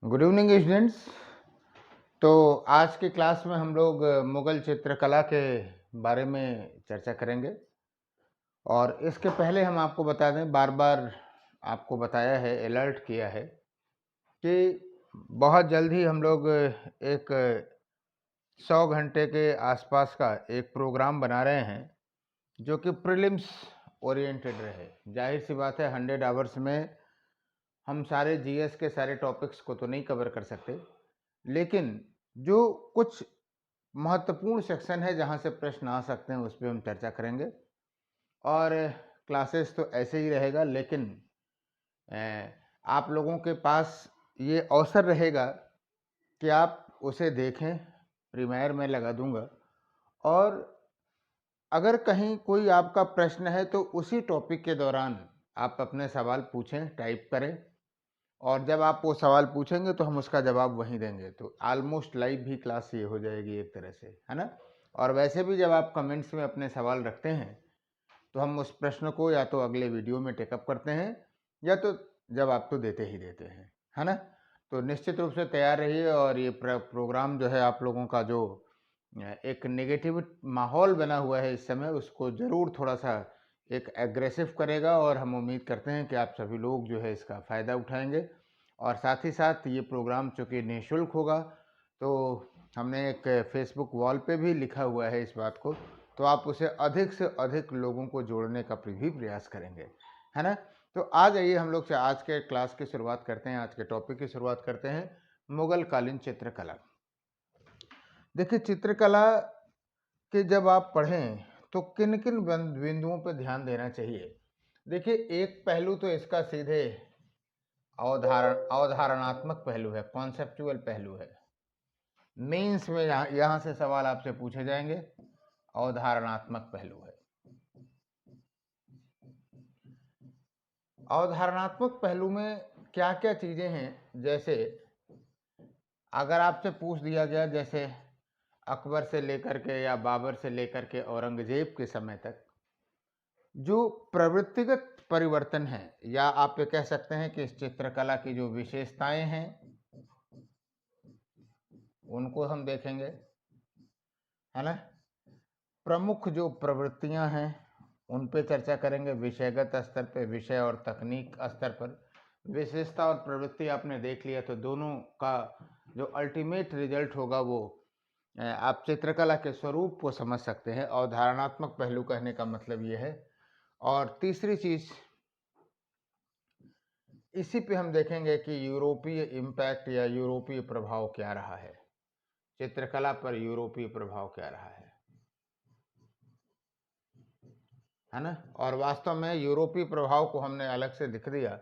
Good evening students. तो आज की क्लास में हम लोग मुगल चित्रकला के बारे में चर्चा करेंगे। और इसके पहले हम आपको बता दें, बार बार आपको बताया है, अलर्ट किया है कि बहुत जल्द ही हम लोग एक 100 घंटे के आसपास का एक प्रोग्राम बना रहे हैं जो कि प्रीलिम्स ओरिएंटेड रहे। जाहिर सी बात है 100 आवर्स में हम सारे जीएस के सारे टॉपिक्स को तो नहीं कवर कर सकते, लेकिन जो कुछ महत्वपूर्ण सेक्शन है जहाँ से प्रश्न आ सकते हैं उस पर हम चर्चा करेंगे। और क्लासेस तो ऐसे ही रहेगा, लेकिन आप लोगों के पास ये अवसर रहेगा कि आप उसे देखें। प्रीमियर में लगा दूंगा, और अगर कहीं कोई आपका प्रश्न है तो उसी टॉपिक के दौरान आप अपने सवाल पूछें, टाइप करें, और जब आप वो सवाल पूछेंगे तो हम उसका जवाब वहीं देंगे। तो ऑलमोस्ट लाइव भी क्लास ये हो जाएगी एक तरह से, है ना। और वैसे भी जब आप कमेंट्स में अपने सवाल रखते हैं तो हम उस प्रश्न को या तो अगले वीडियो में टेकअप करते हैं या तो जवाब तो देते ही देते हैं, है ना। तो निश्चित रूप से तैयार रहिए। और ये प्रोग्राम जो है आप लोगों का जो एक नेगेटिव माहौल बना हुआ है इस समय, उसको ज़रूर थोड़ा सा एक एग्रेसिव करेगा। और हम उम्मीद करते हैं कि आप सभी लोग जो है इसका फ़ायदा उठाएंगे। और साथ ही साथ ये प्रोग्राम चूँकि निःशुल्क होगा, तो हमने एक फेसबुक वॉल पे भी लिखा हुआ है इस बात को, तो आप उसे अधिक से अधिक लोगों को जोड़ने का भी प्रयास करेंगे, है ना। तो आ जाइए हम लोग से आज के क्लास की शुरुआत करते हैं, आज के टॉपिक की शुरुआत करते हैं, मुगल कालीन चित्रकला। देखिए, चित्रकला के जब आप पढ़ें तो किन किन बिंदुओं पर ध्यान देना चाहिए। देखिए, एक पहलू तो इसका सीधे अवधारणात्मक पहलू है, कॉन्सेप्चुअल पहलू है। मेंस में यहाँ से सवाल आपसे पूछे जाएंगे, अवधारणात्मक पहलू है। अवधारणात्मक पहलू में क्या क्या चीजें हैं, जैसे अगर आपसे पूछ दिया गया जैसे अकबर से लेकर के या बाबर से लेकर के औरंगजेब के समय तक जो प्रवृत्तिगत परिवर्तन है, या आप ये कह सकते हैं कि इस चित्रकला की जो विशेषताएं हैं उनको हम देखेंगे, है ना। प्रमुख जो प्रवृत्तियां हैं उन पे चर्चा करेंगे, विषयगत स्तर पे, विषय और तकनीक स्तर पर। विशेषता और प्रवृत्ति आपने देख लिया तो दोनों का जो अल्टीमेट रिजल्ट होगा वो आप चित्रकला के स्वरूप को समझ सकते हैं। अवधारणात्मक पहलू कहने का मतलब ये है। और तीसरी चीज इसी पे हम देखेंगे कि यूरोपीय इम्पैक्ट या यूरोपीय प्रभाव क्या रहा है, चित्रकला पर यूरोपीय प्रभाव क्या रहा है ना। और वास्तव में यूरोपीय प्रभाव को हमने अलग से दिख दिया,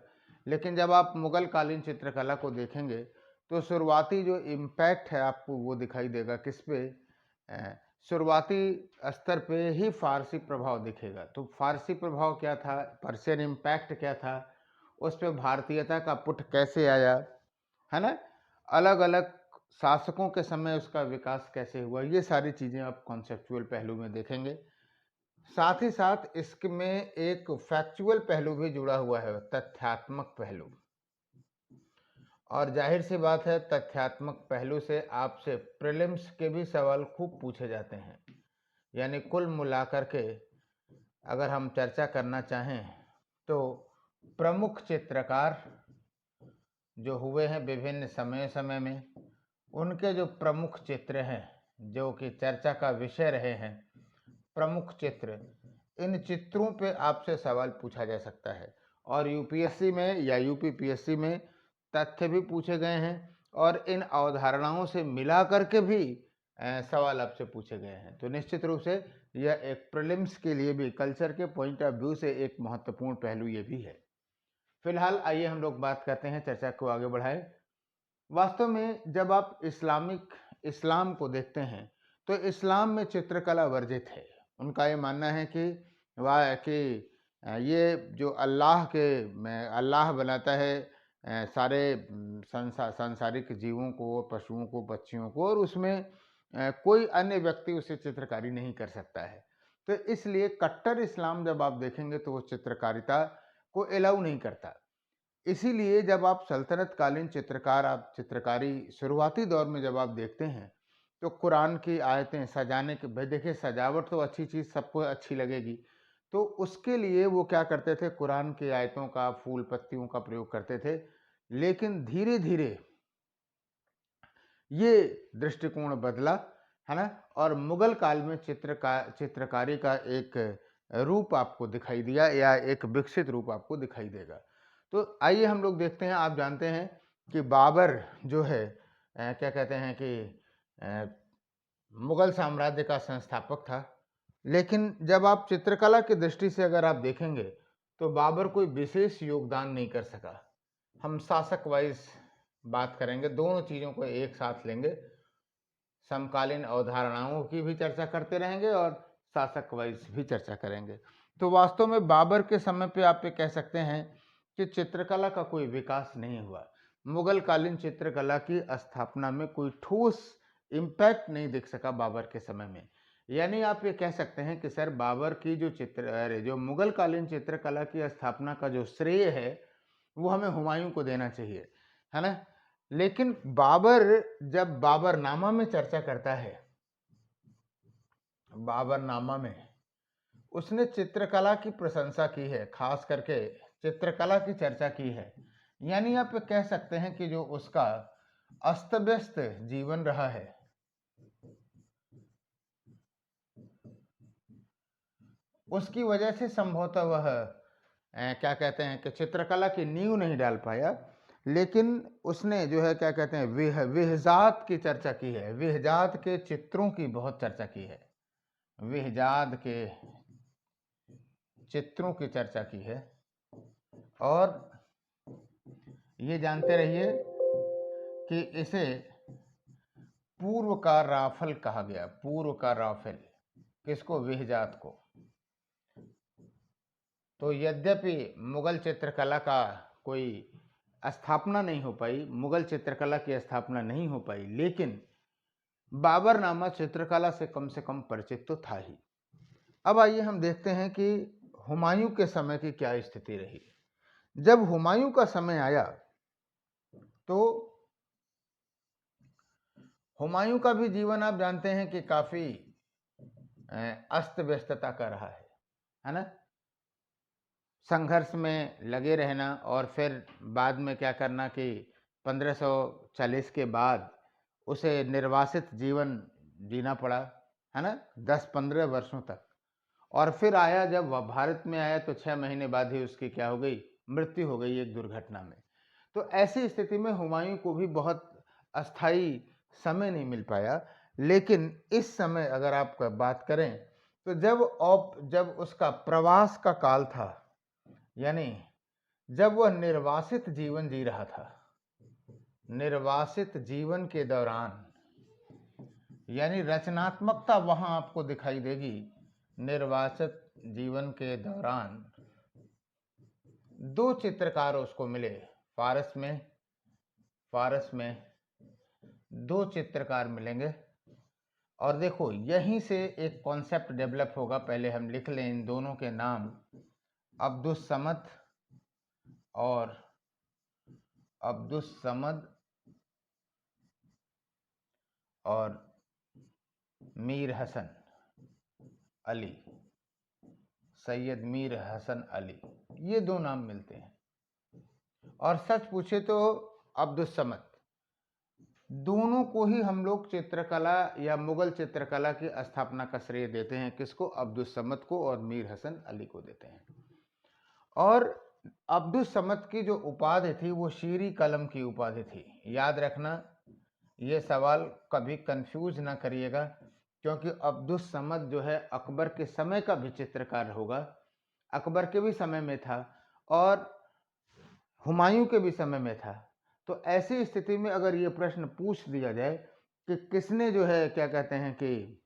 लेकिन जब आप मुगल कालीन चित्रकला को देखेंगे तो शुरुआती जो इम्पैक्ट है आपको वो दिखाई देगा किस पे, शुरुआती स्तर पे ही फारसी प्रभाव दिखेगा। तो फारसी प्रभाव क्या था, पर्शियन इम्पैक्ट क्या था, उस पर भारतीयता का पुट कैसे आया, है ना। अलग अलग शासकों के समय उसका विकास कैसे हुआ, ये सारी चीज़ें आप कॉन्सेप्चुअल पहलू में देखेंगे। साथ ही साथ इसमें एक फैक्चुअल पहलू भी जुड़ा हुआ है, तथ्यात्मक पहलू। और जाहिर सी बात है, तथ्यात्मक पहलू से आपसे प्रीलिम्स के भी सवाल खूब पूछे जाते हैं। यानी कुल मिलाकर के अगर हम चर्चा करना चाहें तो प्रमुख चित्रकार जो हुए हैं विभिन्न समय समय में, उनके जो प्रमुख चित्र हैं जो कि चर्चा का विषय रहे हैं, प्रमुख चित्र, इन चित्रों पे आपसे सवाल पूछा जा सकता है। और यूपीएससी में या यूपीपीएससी में तथ्य भी पूछे गए हैं, और इन अवधारणाओं से मिला करके भी सवाल आपसे पूछे गए हैं। तो निश्चित रूप से यह एक प्रीलिम्स के लिए भी कल्चर के पॉइंट ऑफ व्यू से एक महत्वपूर्ण पहलू ये भी है। फिलहाल आइए हम लोग बात करते हैं, चर्चा को आगे बढ़ाएं। वास्तव में जब आप इस्लाम को देखते हैं तो इस्लाम में चित्रकला वर्जित है। उनका ये मानना है कि वाह कि ये जो अल्लाह बनाता है सारे सांसारिक जीवों को, पशुओं को, पक्षियों को, और उसमें कोई अन्य व्यक्ति उसे चित्रकारी नहीं कर सकता है। तो इसलिए कट्टर इस्लाम जब आप देखेंगे तो वो चित्रकारिता को अलाउ नहीं करता। इसीलिए जब आप सल्तनत कालीन आप चित्रकारी शुरुआती दौर में जब आप देखते हैं, तो कुरान की आयतें सजाने के भाई देखिए, सजावट तो अच्छी चीज़ सबको अच्छी लगेगी। तो उसके लिए वो क्या करते थे, कुरान की आयतों का, फूल पत्तियों का प्रयोग करते थे। लेकिन धीरे-धीरे ये दृष्टिकोण बदला, है ना? और मुगल काल में चित्रकारी का एक रूप आपको दिखाई दिया, या एक विकसित रूप आपको दिखाई देगा। तो आइए हम लोग देखते हैं। आप जानते हैं कि बाबर जो है क्या कहते हैं कि अ, मुगल साम्राज्य का संस्थापक था। लेकिन जब आप चित्रकला की दृष्टि से अगर आप देखेंगे, तो बाबर कोई विशेष योगदान नहीं कर सका। हम शासक वाइज बात करेंगे, दोनों चीज़ों को एक साथ लेंगे। समकालीन अवधारणाओं की भी चर्चा करते रहेंगे और शासक वाइज भी चर्चा करेंगे। तो वास्तव में बाबर के समय पे आप ये कह सकते हैं कि चित्रकला का कोई विकास नहीं हुआ। मुगल कालीन चित्रकला की स्थापना में कोई ठोस इम्पैक्ट नहीं दिख सका बाबर के समय में। यानी आप ये कह सकते हैं कि सर, बाबर की जो मुगल कालीन चित्रकला की स्थापना का जो श्रेय है, वो हमें हुमायूं को देना चाहिए, है ना? लेकिन बाबर जब बाबरनामा में चर्चा करता है, बाबरनामा में उसने चित्रकला की प्रशंसा की है, खास करके चित्रकला की चर्चा की है। यानी आप कह सकते हैं कि जो उसका अस्त व्यस्त जीवन रहा है, उसकी वजह से संभवतः वह क्या कहते हैं कि चित्रकला की नींव नहीं डाल पाया। लेकिन उसने जो है क्या कहते हैं, विहजात की चर्चा की है, विहजात के चित्रों की बहुत चर्चा की है, विहजात के चित्रों की चर्चा की है। और ये जानते रहिए कि इसे पूर्व का राफल कहा गया, पूर्व का राफल। किसको? विहजात को। तो यद्यपि मुगल चित्रकला का कोई स्थापना नहीं हो पाई, मुगल चित्रकला की स्थापना नहीं हो पाई, लेकिन बाबरनामा चित्रकला से कम परिचित तो था ही। अब आइए हम देखते हैं कि हुमायूं के समय की क्या स्थिति रही। जब हुमायूं का समय आया, तो हुमायूं का भी जीवन आप जानते हैं कि काफी अस्त व्यस्तता का रहा है ना? संघर्ष में लगे रहना, और फिर बाद में क्या करना कि 1540 के बाद उसे निर्वासित जीवन जीना पड़ा, है ना, 10-15 वर्षों तक। और फिर आया, जब वह भारत में आया, तो 6 महीने बाद ही उसकी क्या हो गई? मृत्यु हो गई एक दुर्घटना में। तो ऐसी स्थिति में हुमायूं को भी बहुत अस्थाई समय नहीं मिल पाया। लेकिन इस समय अगर आप बात करें, तो जब उसका प्रवास का काल था, यानी जब वह निर्वासित जीवन जी रहा था, निर्वासित जीवन के दौरान, यानी रचनात्मकता वहां आपको दिखाई देगी। निर्वासित जीवन के दौरान दो चित्रकार उसको मिले, फारस में दो चित्रकार मिलेंगे। और देखो, यहीं से एक कॉन्सेप्ट डेवलप होगा। पहले हम लिख लें इन दोनों के नाम, अब्दुस समद और अब्दुस समद और मीर हसन अली, सैयद मीर हसन अली, ये दो नाम मिलते हैं। और सच पूछे तो अब्दुस समद, दोनों को ही हम लोग चित्रकला या मुगल चित्रकला की स्थापना का श्रेय देते हैं। किसको? अब्दुस समद को और मीर हसन अली को देते हैं। और अब्दुस समद की जो उपाधि थी, वो शीरी कलम की उपाधि थी। याद रखना, ये सवाल कभी कंफ्यूज ना करिएगा, क्योंकि अब्दुस समद जो है अकबर के समय का भी चित्रकार होगा, अकबर के भी समय में था और हुमायूं के भी समय में था। तो ऐसी स्थिति में अगर ये प्रश्न पूछ दिया जाए कि किसने जो है क्या कहते हैं कि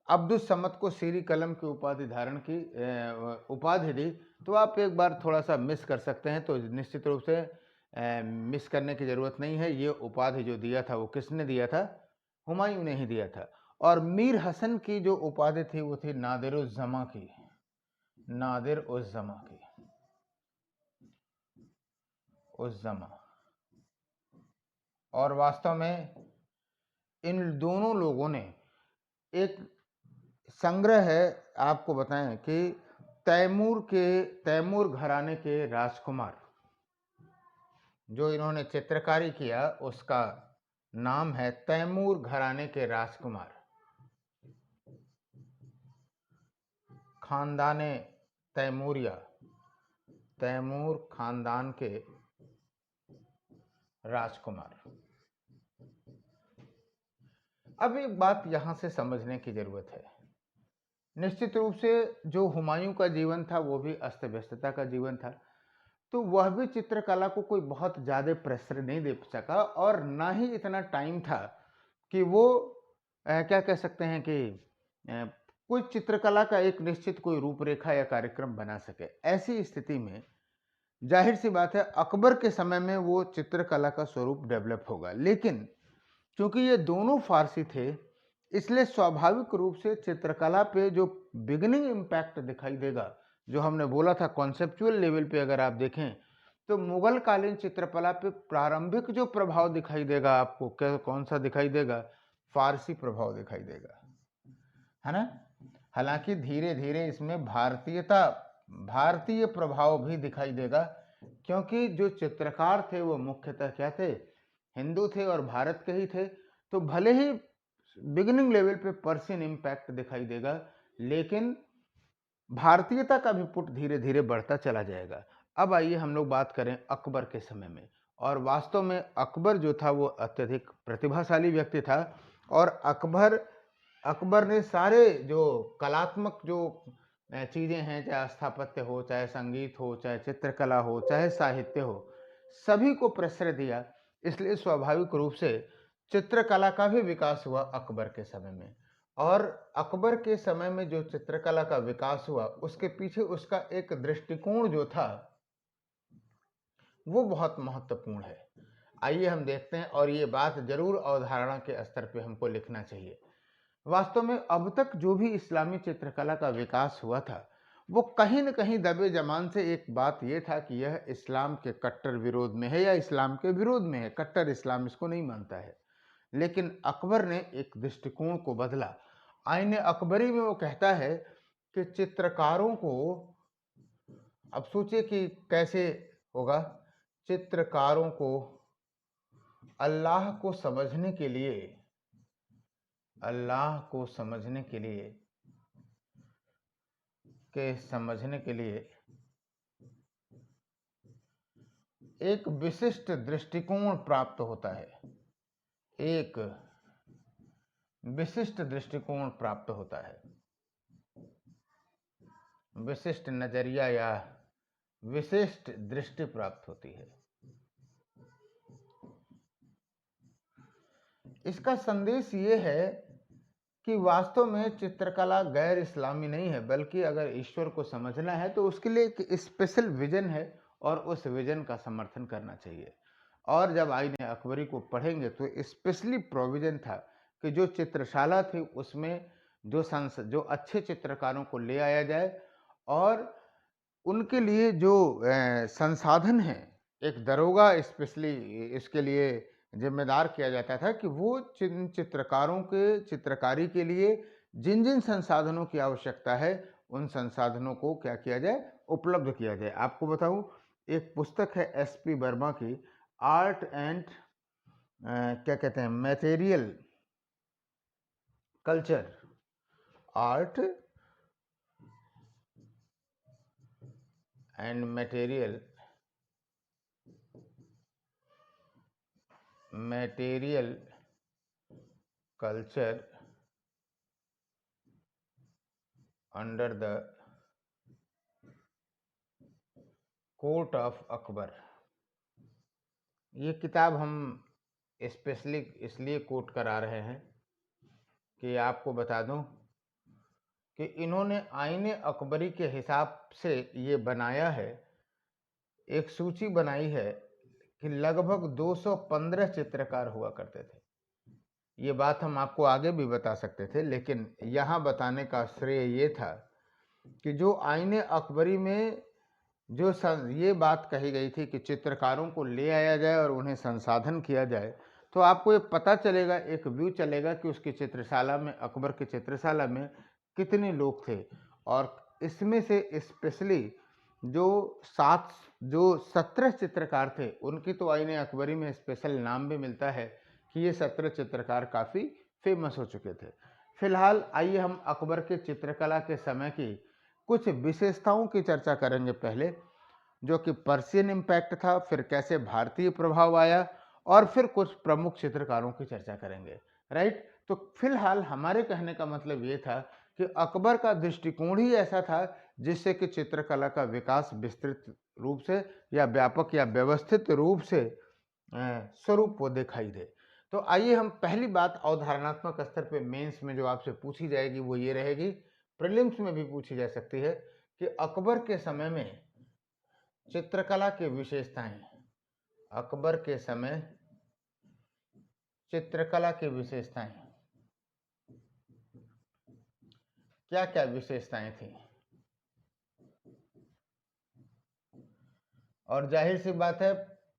अब्दुस समद को सीरी कलम की उपाधि धारण की उपाधि दी, तो आप एक बार थोड़ा सा मिस कर सकते हैं। तो निश्चित रूप से मिस करने की ज़रूरत नहीं है। ये उपाधि जो दिया था, वो किसने दिया था? हुमायूं ने ही दिया था। और मीर हसन की जो उपाधि थी, वो थी नादिर उज़्ज़मा की, नादिर उज़्ज़मा की। उज़्ज़मा। और वास्तव में इन दोनों लोगों ने एक संग्रह है, आपको बताएं कि तैमूर घराने के राजकुमार जो इन्होंने चित्रकारी किया उसका नाम है तैमूर घराने के राजकुमार, खानदाने तैमूरिया, तैमूर खानदान के राजकुमार। अब एक बात यहां से समझने की जरूरत है। निश्चित रूप से जो हुमायूं का जीवन था वो भी अस्त व्यस्तता का जीवन था, तो वह भी चित्रकला को कोई बहुत ज़्यादा प्रेशर नहीं दे सका और ना ही इतना टाइम था कि वो क्या कह सकते हैं कि कोई चित्रकला का एक निश्चित कोई रूपरेखा या कार्यक्रम बना सके। ऐसी स्थिति में जाहिर सी बात है अकबर के समय में वो चित्रकला का स्वरूप डेवलप होगा, लेकिन चूंकि ये दोनों फारसी थे इसलिए स्वाभाविक रूप से चित्रकला पे जो बिगनिंग इम्पैक्ट दिखाई देगा, जो हमने बोला था कॉन्सेप्चुअल लेवल पे अगर आप देखें तो मुगल कालीन चित्रकला पे प्रारंभिक जो प्रभाव दिखाई देगा आपको कौन सा दिखाई देगा? फारसी प्रभाव दिखाई देगा, है ना। हालांकि धीरे धीरे इसमें भारतीय प्रभाव भी दिखाई देगा, क्योंकि जो चित्रकार थे वो मुख्यतः क्या थे? हिंदू थे और भारत के ही थे। तो भले ही बिगिनिंग लेवल पे पर्शियन इम्पैक्ट दिखाई देगा, लेकिन भारतीयता का भी पुट धीरे धीरे बढ़ता चला जाएगा। अब आइए हम लोग बात करें अकबर के समय में। और वास्तव में अकबर जो था वो अत्यधिक प्रतिभाशाली व्यक्ति था और अकबर ने सारे जो कलात्मक जो चीज़ें हैं, चाहे स्थापत्य हो, चाहे संगीत हो, चाहे चित्रकला हो, चाहे साहित्य हो, सभी को प्रश्रय दिया। इसलिए स्वाभाविक रूप से चित्रकला का भी विकास हुआ अकबर के समय में। और अकबर के समय में जो चित्रकला का विकास हुआ उसके पीछे उसका एक दृष्टिकोण जो था वो बहुत महत्वपूर्ण है। आइए हम देखते हैं, और ये बात जरूर अवधारणा के स्तर पे हमको लिखना चाहिए। वास्तव में अब तक जो भी इस्लामी चित्रकला का विकास हुआ था वो कहीं न कहीं दबे जमान से एक बात ये था कि यह इस्लाम के कट्टर विरोध में है या इस्लाम के विरोध में है, कट्टर इस्लाम इसको नहीं मानता है। लेकिन अकबर ने एक दृष्टिकोण को बदला। आईने अकबरी में वो कहता है कि चित्रकारों को, अब सोचिए कि कैसे होगा, चित्रकारों को अल्लाह को समझने के लिए, अल्लाह को समझने के लिए एक विशिष्ट दृष्टिकोण प्राप्त होता है, एक विशिष्ट दृष्टिकोण प्राप्त होता है, विशिष्ट नजरिया या विशिष्ट दृष्टि प्राप्त होती है। इसका संदेश ये है कि वास्तव में चित्रकला गैर इस्लामी नहीं है, बल्कि अगर ईश्वर को समझना है तो उसके लिए एक स्पेशल विजन है और उस विजन का समर्थन करना चाहिए। और जब आईने अकबरी को पढ़ेंगे तो स्पेशली प्रोविजन था कि जो चित्रशाला थी उसमें जो अच्छे चित्रकारों को ले आया जाए और उनके लिए जो संसाधन हैं, एक दरोगा स्पेशली इसके लिए जिम्मेदार किया जाता था कि वो चित्रकारों के चित्रकारी के लिए जिन जिन संसाधनों की आवश्यकता है उन संसाधनों को क्या किया जाए, उपलब्ध किया जाए। आपको बताऊं, एक पुस्तक है SP वर्मा की, आर्ट एंड क्या कहते हैं, material culture, art and material culture under the court of Akbar. ये किताब हम स्पेशली इसलिए कोट करा रहे हैं कि आपको बता दूं कि इन्होंने आईने अकबरी के हिसाब से ये बनाया है, एक सूची बनाई है कि लगभग 215 चित्रकार हुआ करते थे। ये बात हम आपको आगे भी बता सकते थे, लेकिन यहाँ बताने का श्रेय ये था कि जो आईने अकबरी में ये बात कही गई थी कि चित्रकारों को ले आया जाए और उन्हें संसाधन किया जाए, तो आपको ये पता चलेगा, एक व्यू चलेगा कि उसकी चित्रशाला में, अकबर की चित्रशाला में कितने लोग थे। और इसमें से स्पेशली जो 17 चित्रकार थे, उनकी तो आईने अकबरी में स्पेशल नाम भी मिलता है कि ये 17 चित्रकार काफ़ी फेमस हो चुके थे। फिलहाल आइए हम अकबर के चित्रकला के समय की कुछ विशेषताओं की चर्चा करेंगे पहले, जो कि पर्शियन इम्पैक्ट था, फिर कैसे भारतीय प्रभाव आया, और फिर कुछ प्रमुख चित्रकारों की चर्चा करेंगे। राइट, तो फिलहाल हमारे कहने का मतलब ये था कि अकबर का दृष्टिकोण ही ऐसा था जिससे कि चित्रकला का विकास विस्तृत रूप से या व्यापक या व्यवस्थित रूप से स्वरूप वो दिखाई दे। तो आइए हम पहली बात अवधारणात्मक स्तर पे मेंस में जो आपसे पूछी जाएगी वो ये रहेगी, प्रीलिम्स में भी पूछी जा सकती है, कि अकबर के समय में चित्रकला की विशेषताएं, अकबर के समय चित्रकला की विशेषताएं, क्या क्या विशेषताएं थी। और जाहिर सी बात है,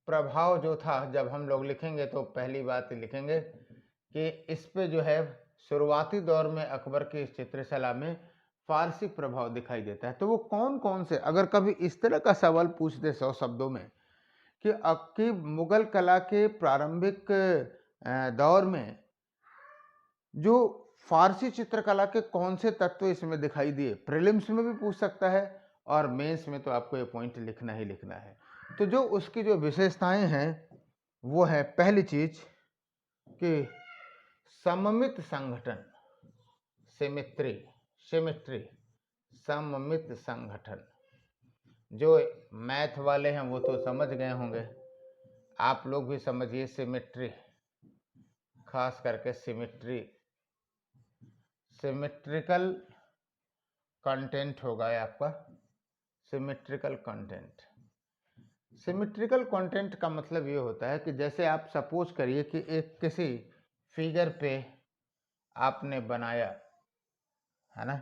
प्रभाव जो था, जब हम लोग लिखेंगे तो पहली बात लिखेंगे कि इस पे जो है शुरुआती दौर में अकबर की इस चित्रकला में फारसी प्रभाव दिखाई देता है। तो वो कौन कौन से, अगर कभी इस तरह का सवाल पूछ दे 100 शब्दों में कि मुगल कला के प्रारंभिक दौर में जो फारसी चित्रकला के कौन से तत्व इसमें दिखाई दिए, प्रीलिम्स में भी पूछ सकता है और मेंस में तो आपको ये पॉइंट लिखना ही लिखना है। तो जो उसकी जो विशेषताएं हैं वो है, पहली चीज कि सममित संगठन, सिमिट्री, सिमिट्री, सममित संगठन। जो मैथ वाले हैं वो तो समझ गए होंगे, आप लोग भी समझिए सिमिट्री, खास करके सिमिट्री, सिमेट्रिकल कंटेंट होगा ये आपका, सिमेट्रिकल कंटेंट। सिमेट्रिकल कंटेंट का मतलब ये होता है कि जैसे आप सपोज करिए कि एक किसी फिगर पे आपने बनाया है ना,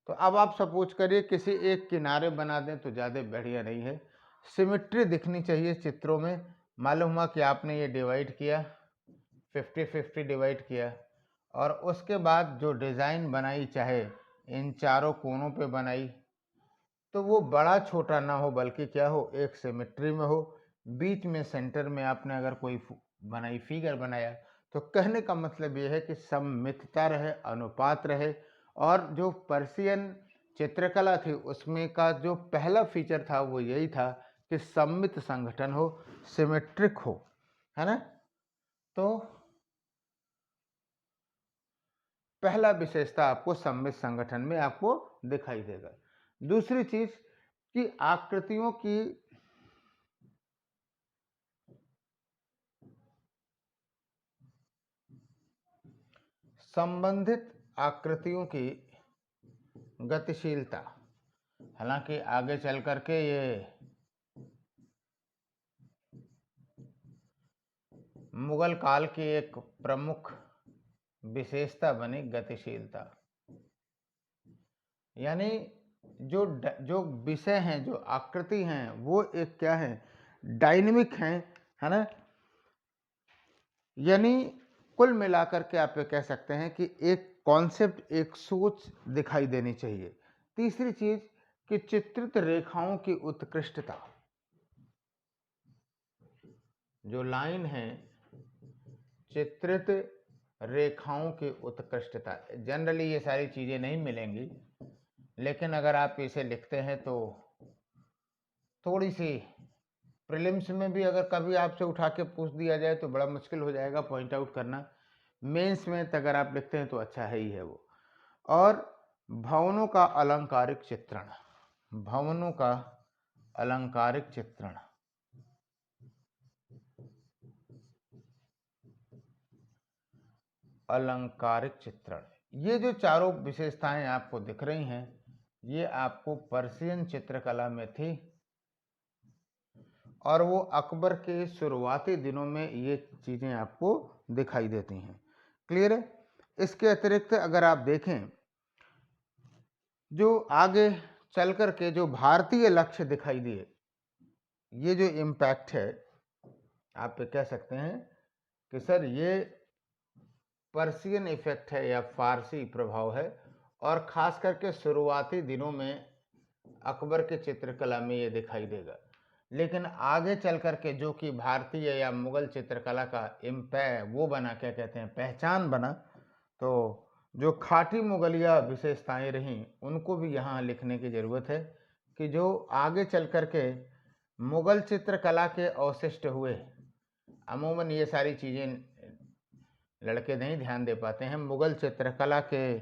तो अब आप सपोज करिए किसी एक किनारे बना दें तो ज़्यादा बढ़िया नहीं है, सिमेट्री दिखनी चाहिए चित्रों में। मालूम हुआ कि आपने ये डिवाइड किया, 50-50 डिवाइड किया, और उसके बाद जो डिज़ाइन बनाई, चाहे इन चारों कोनों पे बनाई, तो वो बड़ा छोटा ना हो बल्कि क्या हो, एक सिमेट्री में हो। बीच में सेंटर में आपने अगर कोई बनाई, फिगर बनाया, तो कहने का मतलब ये है कि सममितता रहे, अनुपात रहे। और जो पर्शियन चित्रकला थी उसमें का जो पहला फीचर था वो यही था कि सममित संगठन हो, सिमेट्रिक हो, है ना। तो पहला विशेषता आपको सममित संगठन में आपको दिखाई देगा। दूसरी चीज कि आकृतियों की संबंधित आकृतियों की गतिशीलता। हालांकि आगे चल करके ये मुगल काल की एक प्रमुख विशेषता बनी, गतिशीलता। यानी जो विषय हैं, जो आकृति हैं, वो एक क्या है, डायनेमिक हैं, है ना। यानी कुल मिलाकर के आप ये कह सकते हैं कि एक कॉन्सेप्ट, एक सोच दिखाई देनी चाहिए। तीसरी चीज कि चित्रित रेखाओं की उत्कृष्टता, जो लाइन है, चित्रित रेखाओं की उत्कृष्टता। जनरली ये सारी चीजें नहीं मिलेंगी, लेकिन अगर आप इसे लिखते हैं तो थोड़ी सी प्रीलिम्स में भी अगर कभी आपसे उठा के पूछ दिया जाए तो बड़ा मुश्किल हो जाएगा पॉइंट आउट करना। मेंस में तो अगर आप लिखते हैं तो अच्छा है ही है वो। और भवनों का अलंकारिक चित्रण, भवनों का अलंकारिक चित्रण, अलंकारिक चित्रण, ये जो चारों विशेषताएं आपको दिख रही हैं, ये आपको पर्शियन चित्रकला में थी और वो अकबर के शुरुआती दिनों में ये चीज़ें आपको दिखाई देती हैं। क्लियर है। इसके अतिरिक्त अगर आप देखें, जो आगे चल कर के जो भारतीय लक्ष्य दिखाई दिए, ये जो इम्पैक्ट है, आप कह सकते हैं कि सर ये पर्शियन इफेक्ट है या फारसी प्रभाव है, और खास करके शुरुआती दिनों में अकबर के चित्रकला में ये दिखाई देगा। लेकिन आगे चल कर के जो कि भारतीय या मुगल चित्रकला का वो बना, क्या कहते हैं, पहचान बना, तो जो खाटी मुगलिया विशेषताएं रहीं उनको भी यहाँ लिखने की ज़रूरत है कि जो आगे चल कर के मुगल चित्रकला के अवशिष्ट हुए। अमूमन ये सारी चीज़ें लड़के नहीं ध्यान दे पाते हैं। मुगल चित्रकला के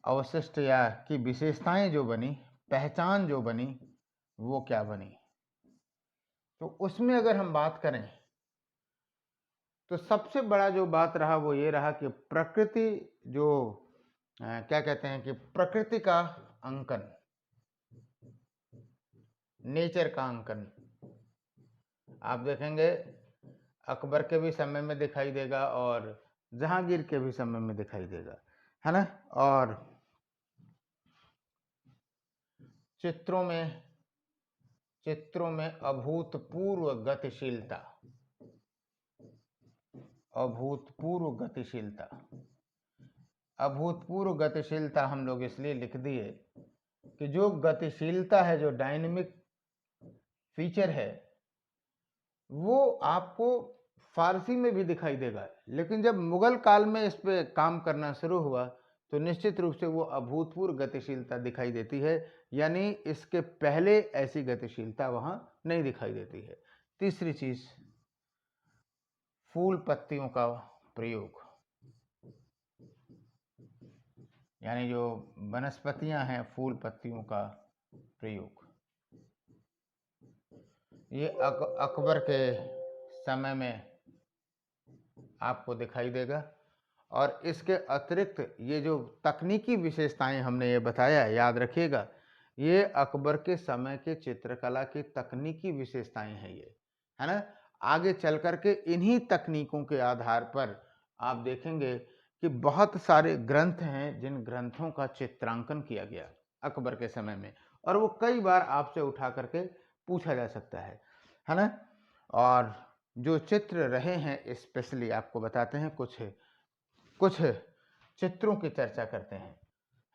अवशिष्ट या की विशेषताएं जो बनी, पहचान जो बनी, वो क्या बनी, तो उसमें अगर हम बात करें तो सबसे बड़ा जो बात रहा वो ये रहा कि प्रकृति जो क्या कहते हैं कि प्रकृति का अंकन, नेचर का अंकन, आप देखेंगे अकबर के भी समय में दिखाई देगा और जहांगीर के भी समय में दिखाई देगा, है ना। और चित्रों में अभूतपूर्व गतिशीलता, अभूतपूर्व गतिशीलता, अभूतपूर्व गतिशीलता हम लोग इसलिए लिख दिए कि जो गतिशीलता है, जो डायनेमिक फीचर है, वो आपको फारसी में भी दिखाई देगा। लेकिन जब मुगल काल में इस पे काम करना शुरू हुआ तो निश्चित रूप से वो अभूतपूर्व गतिशीलता दिखाई देती है, यानी इसके पहले ऐसी गतिशीलता वहां नहीं दिखाई देती है। तीसरी चीज, फूल पत्तियों का प्रयोग, यानी जो वनस्पतियां हैं, फूल पत्तियों का प्रयोग, ये अकबर के समय में आपको दिखाई देगा। और इसके अतिरिक्त ये जो तकनीकी विशेषताएं हमने ये बताया, याद रखिएगा, ये अकबर के समय के चित्रकला की तकनीकी विशेषताएं हैं ये, है ना। आगे चल कर के इन्हीं तकनीकों के आधार पर आप देखेंगे कि बहुत सारे ग्रंथ हैं जिन ग्रंथों का चित्रांकन किया गया अकबर के समय में, और वो कई बार आपसे उठा करके पूछा जा सकता है ना। और जो चित्र रहे हैं, स्पेशली आपको बताते हैं, कुछ चित्रों की चर्चा करते हैं,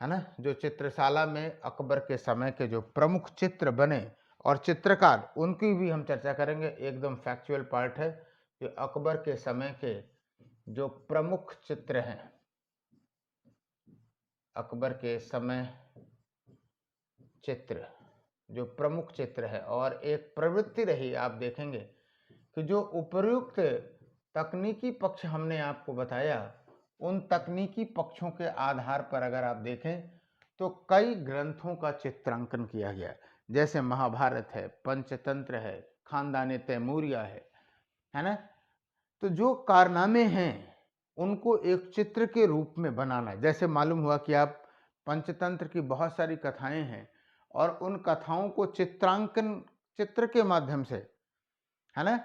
है ना। जो चित्रशाला में अकबर के समय के जो प्रमुख चित्र बने और चित्रकार, उनकी भी हम चर्चा करेंगे। एकदम फैक्चुअल पार्ट है कि अकबर के समय के जो प्रमुख चित्र हैं, अकबर के समय चित्र, जो प्रमुख चित्र है, और एक प्रवृत्ति रही, आप देखेंगे कि जो उपयुक्त तकनीकी पक्ष हमने आपको बताया, उन तकनीकी पक्षों के आधार पर अगर आप देखें तो कई ग्रंथों का चित्रांकन किया गया, जैसे महाभारत है, पंचतंत्र है, खानदान तैमूरिया है ना। तो जो कारनामे हैं उनको एक चित्र के रूप में बनाना, जैसे मालूम हुआ कि आप पंचतंत्र की बहुत सारी कथाएं हैं और उन कथाओं को चित्रांकन, चित्र के माध्यम से, है ना।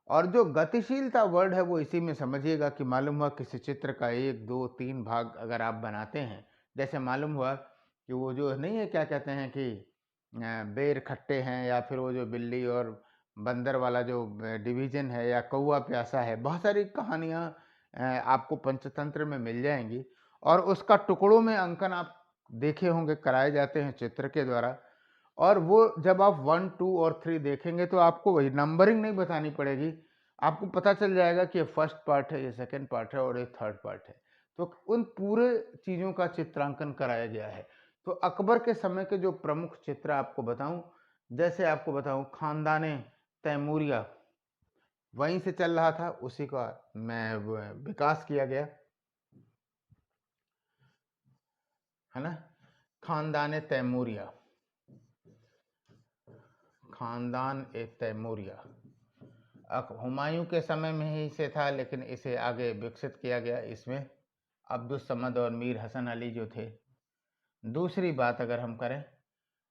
और जो गतिशीलता वर्ड है वो इसी में समझिएगा कि मालूम हुआ किसी चित्र का 1, 2, 3 भाग अगर आप बनाते हैं, जैसे मालूम हुआ कि वो जो नहीं है, क्या कहते हैं कि बेर खट्टे हैं, या फिर वो जो बिल्ली और बंदर वाला जो डिवीजन है, या कौआ प्यासा है, बहुत सारी कहानियाँ आपको पंचतंत्र में मिल जाएंगी। और उसका टुकड़ों में अंकन आप देखे होंगे, कराए जाते हैं चित्र के द्वारा। और वो जब आप 1, 2 और 3 देखेंगे तो आपको वही नंबरिंग नहीं बतानी पड़ेगी, आपको पता चल जाएगा कि ये फर्स्ट पार्ट है, ये सेकंड पार्ट है और ये थर्ड पार्ट है। तो उन पूरे चीज़ों का चित्रांकन कराया गया है। तो अकबर के समय के जो प्रमुख चित्र आपको बताऊं, जैसे आपको बताऊं खानदाने तैमूरिया, वहीं से चल रहा था, उसी का मैं विकास किया गया, है ना। खानदान तैमूरिया, खानदान ए तैमूरिया हुमायूं के समय में ही से था, लेकिन इसे आगे विकसित किया गया। इसमें अब्दुस समद और मीर हसन अली जो थे। दूसरी बात अगर हम करें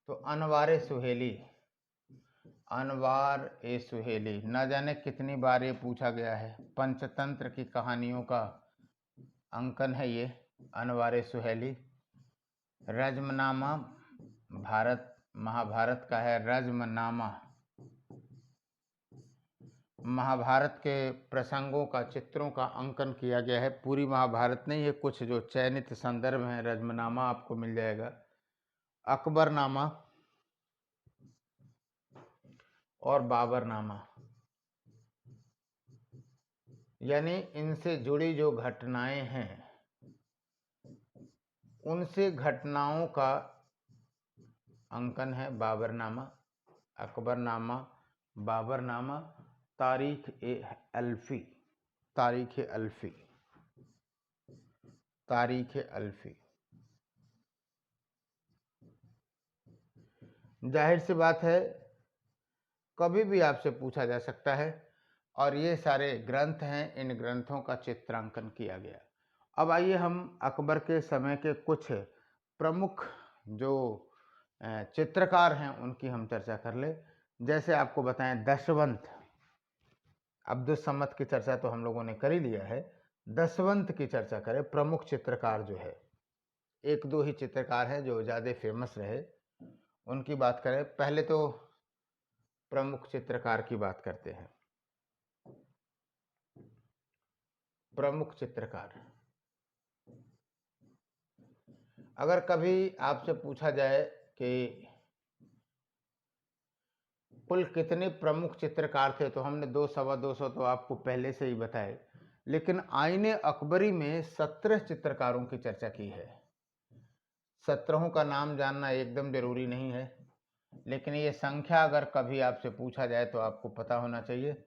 तो अनवार सुहेली, अनवार ए सुहेली, न जाने कितनी बार ये पूछा गया है, पंचतंत्र की कहानियों का अंकन है ये, अनवार सुहेली। रजमनामा महाभारत का है रज्मनामा। महाभारत के प्रसंगों का, चित्रों का अंकन किया गया है। पूरी महाभारत नहीं है, कुछ जो चयनित संदर्भ हैं। रज्मनामा आपको मिल जाएगा। अकबरनामा और बाबरनामा, यानी इनसे जुड़ी जो घटनाएं हैं उनसे घटनाओं का अंकन है बाबरनामा, अकबरनामा, बाबरनामा, तारीख ए अल्फी, तारीख अल्फी, तारीख अल्फी। जाहिर सी बात है, कभी भी आपसे पूछा जा सकता है, और ये सारे ग्रंथ हैं, इन ग्रंथों का चित्रांकन किया गया। अब आइए हम अकबर के समय के कुछ प्रमुख जो चित्रकार हैं उनकी हम चर्चा कर ले। जैसे आपको बताएं, दशवंत, अब्दुस्समद की चर्चा तो हम लोगों ने कर ही लिया है। दशवंत की चर्चा करें, प्रमुख चित्रकार जो है, एक दो ही चित्रकार हैं जो ज़्यादा फेमस रहे, उनकी बात करें। पहले तो प्रमुख चित्रकार की बात करते हैं। प्रमुख चित्रकार, अगर कभी आपसे पूछा जाए कि कुल कितने प्रमुख चित्रकार थे, तो हमने 200-225 तो आपको पहले से ही बताए, लेकिन आईने अकबरी में 17 चित्रकारों की चर्चा की है। 17 का नाम जानना एकदम जरूरी नहीं है, लेकिन ये संख्या अगर कभी आपसे पूछा जाए तो आपको पता होना चाहिए।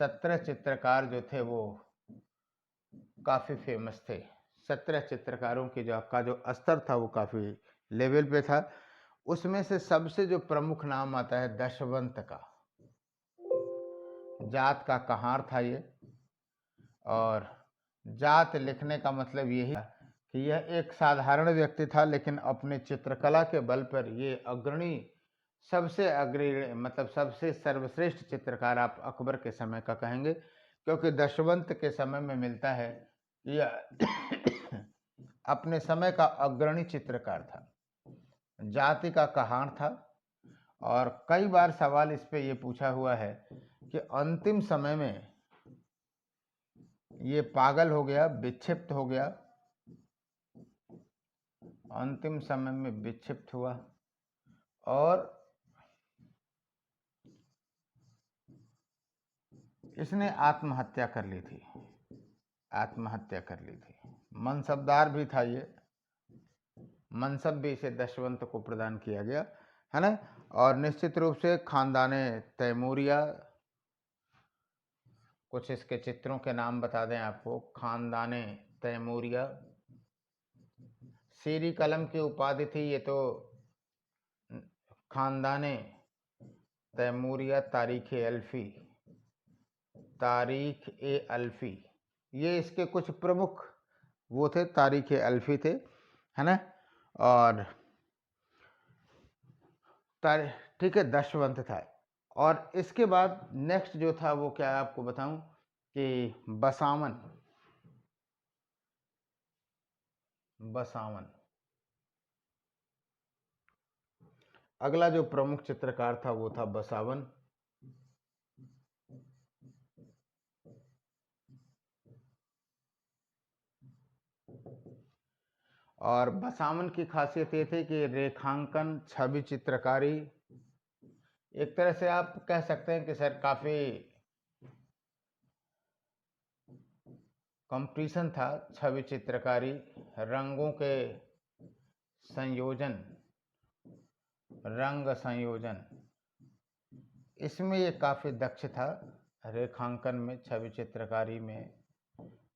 17 चित्रकार जो थे वो काफ़ी फेमस थे। 17 चित्रकारों की जो स्तर था वो काफ़ी लेवल पे था। उसमें से सबसे जो प्रमुख नाम आता है दशवंत का। जात का कहार था ये, और जात लिखने का मतलब यही कि यह एक साधारण व्यक्ति था, लेकिन अपने चित्रकला के बल पर ये अग्रणी, सबसे अग्रणी, मतलब सबसे सर्वश्रेष्ठ चित्रकार आप अकबर के समय का कहेंगे, क्योंकि दशवंत के समय में मिलता है यह अपने समय का अग्रणी चित्रकार था, जाति का कहार था। और कई बार सवाल इस पे ये पूछा हुआ है कि अंतिम समय में ये पागल हो गया, विक्षिप्त हो गया, अंतिम समय में विक्षिप्त हुआ और इसने आत्महत्या कर ली थी, आत्महत्या कर ली थी। मनसबदार भी था ये, मनसब भी इसे दशवंत को प्रदान किया गया, है ना। और निश्चित रूप से खानदाने तैमूरिया, कुछ इसके चित्रों के नाम बता दें आपको। खानदाने तैमूरिया, शेरी कलम की उपाधि थी ये तो, खानदाने तैमूरिया, तारीख अल्फी, तारीख ए अल्फी, ये इसके कुछ प्रमुख वो थे, तारीख अल्फी थे, है ना। और ठीक है, दशवंत था। और इसके बाद नेक्स्ट जो था वो क्या है आपको बताऊं कि बसावन, बसावन अगला जो प्रमुख चित्रकार था वो था बसावन। और बसावन की खासियत ये थी कि रेखांकन, छवि चित्रकारी, एक तरह से आप कह सकते हैं कि सर काफी कंपटीशन था। छवि चित्रकारी, रंगों के संयोजन, रंग संयोजन, इसमें ये काफी दक्ष था। रेखांकन में, छवि चित्रकारी में,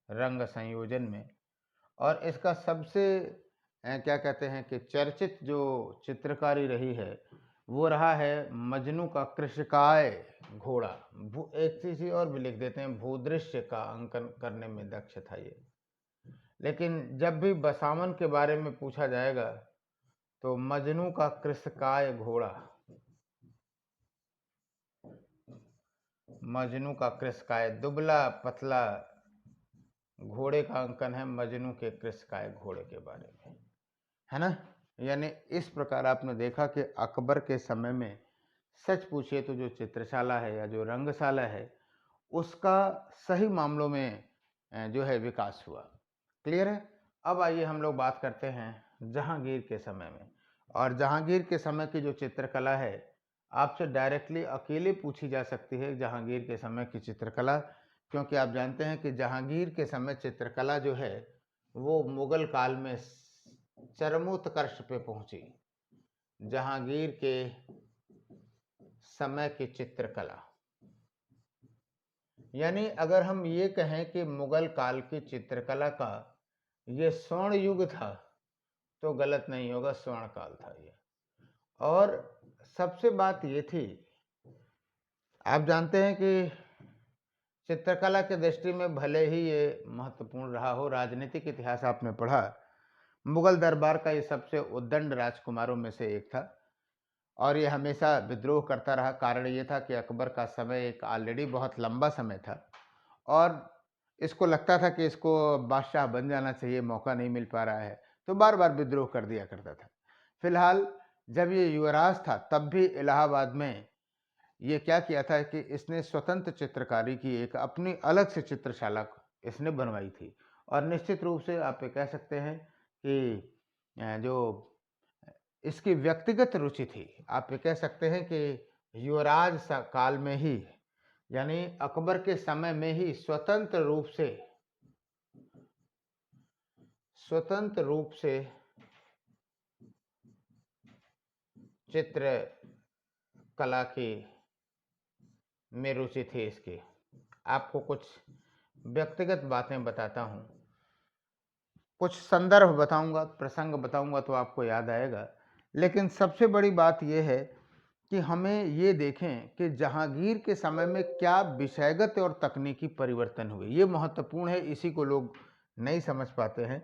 रंग संयोजन में। और इसका सबसे क्या कहते हैं कि चर्चित जो चित्रकारी रही है वो रहा है मजनू का कृषकाय घोड़ा। एक चीज और भी लिख देते हैं, भूदृश्य का अंकन करने में दक्ष था ये। लेकिन जब भी बसावन के बारे में पूछा जाएगा तो मजनू का कृषकाय घोड़ा, मजनू का कृषकाय, दुबला पतला घोड़े का अंकन है मजनू के कृषकाय घोड़े के बारे में, है ना। यानी इस प्रकार आपने देखा कि अकबर के समय में सच पूछिए तो जो चित्रशाला है या जो रंगशाला है, उसका सही मामलों में जो है विकास हुआ। क्लियर है? अब आइए हम लोग बात करते हैं जहांगीर के समय में। और जहांगीर के समय की जो चित्रकला है, आपसे डायरेक्टली अकेले पूछी जा सकती है जहांगीर के समय की चित्रकला, क्योंकि आप जानते हैं कि जहांगीर के समय चित्रकला जो है वो मुगल काल में चरमोत्कर्ष पे पहुंची। जहांगीर के समय की चित्रकला, यानी अगर हम ये कहें कि मुगल काल की चित्रकला का ये स्वर्ण युग था तो गलत नहीं होगा, स्वर्ण काल था ये। और सबसे बात ये थी, आप जानते हैं कि चित्रकला की दृष्टि में भले ही ये महत्वपूर्ण रहा हो, राजनीतिक इतिहास आपने पढ़ा, मुगल दरबार का ये सबसे उद्दंड राजकुमारों में से एक था और ये हमेशा विद्रोह करता रहा। कारण ये था कि अकबर का समय एक ऑलरेडी बहुत लंबा समय था और इसको लगता था कि इसको बादशाह बन जाना चाहिए, मौका नहीं मिल पा रहा है, तो बार बार विद्रोह कर दिया करता था। फिलहाल जब ये युवराज था तब भी इलाहाबाद में ये क्या किया था कि इसने स्वतंत्र चित्रकारी की एक अपनी अलग से चित्रशाला इसने बनवाई थी। और निश्चित रूप से आप ये कह सकते हैं कि जो इसकी व्यक्तिगत रुचि थी, आप ये कह सकते हैं कि युवराज काल में ही, यानी अकबर के समय में ही स्वतंत्र रूप से चित्र कला की में रुचि थी इसकी। आपको कुछ व्यक्तिगत बातें बताता हूँ, कुछ संदर्भ बताऊंगा, प्रसंग बताऊंगा तो आपको याद आएगा। लेकिन सबसे बड़ी बात यह है कि हमें ये देखें कि जहांगीर के समय में क्या विषयगत और तकनीकी परिवर्तन हुए, ये महत्वपूर्ण है। इसी को लोग नहीं समझ पाते हैं।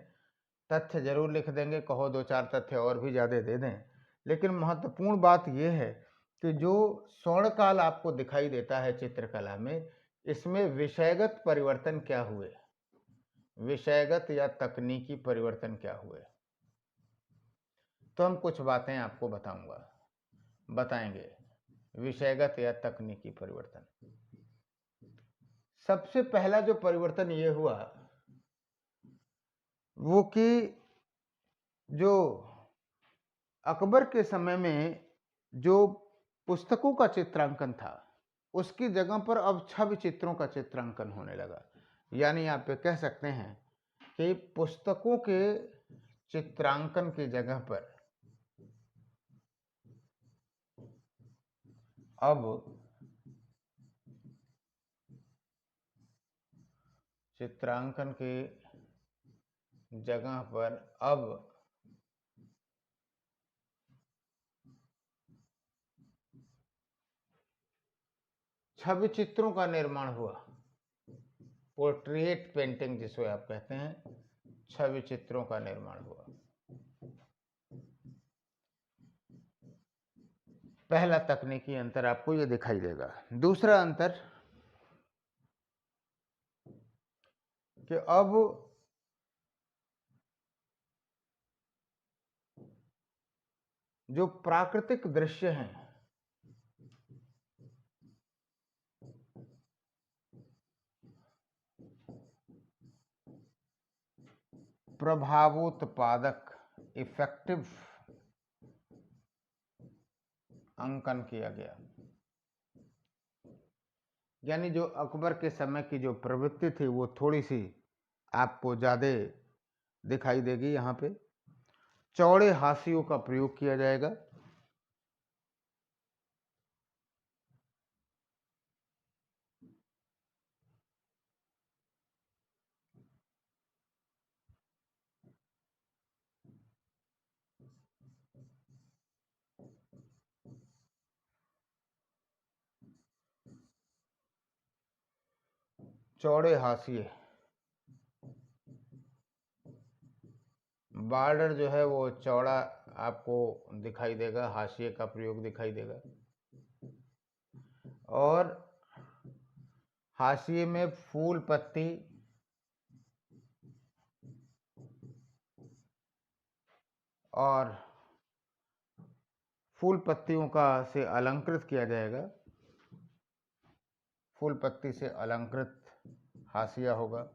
तथ्य जरूर लिख देंगे, कहो दो चार तथ्य और भी ज़्यादा दे दें, लेकिन महत्वपूर्ण बात यह है कि जो स्वर्णकाल आपको दिखाई देता है चित्रकला में, इसमें विषयगत परिवर्तन क्या हुए, विषयगत या तकनीकी परिवर्तन क्या हुए, तो हम कुछ बातें आपको बताएंगे। विषयगत या तकनीकी परिवर्तन, सबसे पहला जो परिवर्तन ये हुआ वो कि जो अकबर के समय में जो पुस्तकों का चित्रांकन था उसकी जगह पर अब छवि चित्रों का चित्रांकन होने लगा। यानी आप ये कह सकते हैं कि पुस्तकों के चित्रांकन की जगह पर अब चित्रांकन की जगह पर अब छवि चित्रों का निर्माण हुआ। पोर्ट्रेट पेंटिंग जिसे आप कहते हैं, छवि चित्रों का निर्माण हुआ। पहला तकनीकी अंतर आपको ये दिखाई देगा। दूसरा अंतर कि अब जो प्राकृतिक दृश्य हैं प्रभावोत्पादक इफेक्टिव अंकन किया गया। यानी जो अकबर के समय की जो प्रवृत्ति थी वो थोड़ी सी आपको ज़्यादा दिखाई देगी। यहाँ पे चौड़े हाशियों का प्रयोग किया जाएगा। चौड़े हाशिए, बॉर्डर जो है वो चौड़ा आपको दिखाई देगा, हाशिए का प्रयोग दिखाई देगा। और हाशिए में फूल पत्ती और फूल पत्तियों का से अलंकृत किया जाएगा, फूल पत्ती से अलंकृत हाशिया होगा।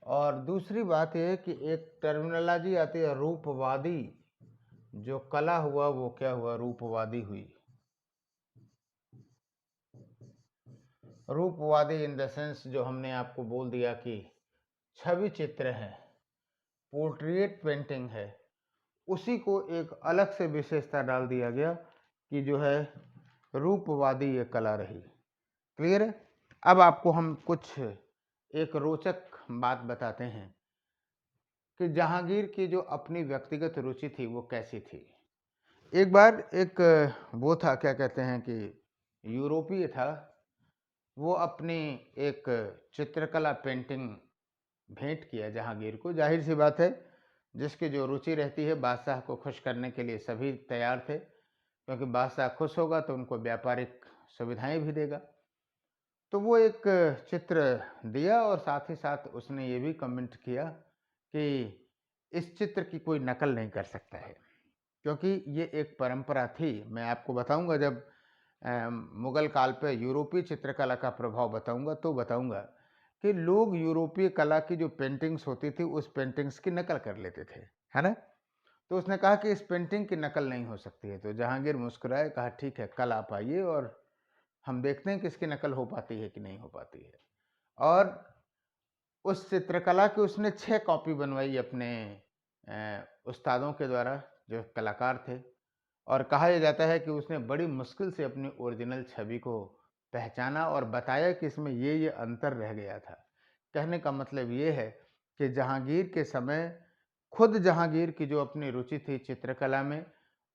और दूसरी बात यह है कि एक टर्मिनोलॉजी आती है रूपवादी, जो कला हुआ वो क्या हुआ, रूपवादी हुई। रूपवादी इन द सेंस जो हमने आपको बोल दिया कि छवि चित्र है, पोर्ट्रेट पेंटिंग है, उसी को एक अलग से विशेषता डाल दिया गया कि जो है रूपवादी ये कला रही। क्लियर है? अब आपको हम कुछ एक रोचक बात बताते हैं कि जहांगीर की जो अपनी व्यक्तिगत रुचि थी वो कैसी थी। एक बार एक वो था, क्या कहते हैं कि यूरोपीय था, वो अपनी एक चित्रकला पेंटिंग भेंट किया जहांगीर को। जाहिर सी बात है, जिसकी जो रुचि रहती है, बादशाह को खुश करने के लिए सभी तैयार थे, क्योंकि बादशाह खुश होगा तो उनको व्यापारिक सुविधाएं भी देगा। तो वो एक चित्र दिया और साथ ही साथ उसने ये भी कमेंट किया कि इस चित्र की कोई नकल नहीं कर सकता है, क्योंकि ये एक परंपरा थी। मैं आपको बताऊंगा जब मुगल काल पे यूरोपीय चित्रकला का प्रभाव बताऊंगा तो बताऊंगा कि लोग यूरोपीय कला की जो पेंटिंग्स होती थी उस पेंटिंग्स की नकल कर लेते थे, है ना। तो उसने कहा कि इस पेंटिंग की नकल नहीं हो सकती है। तो जहांगीर मुस्कुराए, कहा ठीक है, कल आप आइए और हम देखते हैं कि इसकी नकल हो पाती है कि नहीं हो पाती है। और उस चित्रकला की उसने 6 कॉपी बनवाई अपने उस्तादों के द्वारा, जो कलाकार थे। और कहा यह जाता है कि उसने बड़ी मुश्किल से अपनी ओरिजिनल छवि को पहचाना और बताया कि इसमें ये अंतर रह गया था। कहने का मतलब ये है कि जहांगीर के समय खुद जहांगीर की जो अपनी रुचि थी चित्रकला में,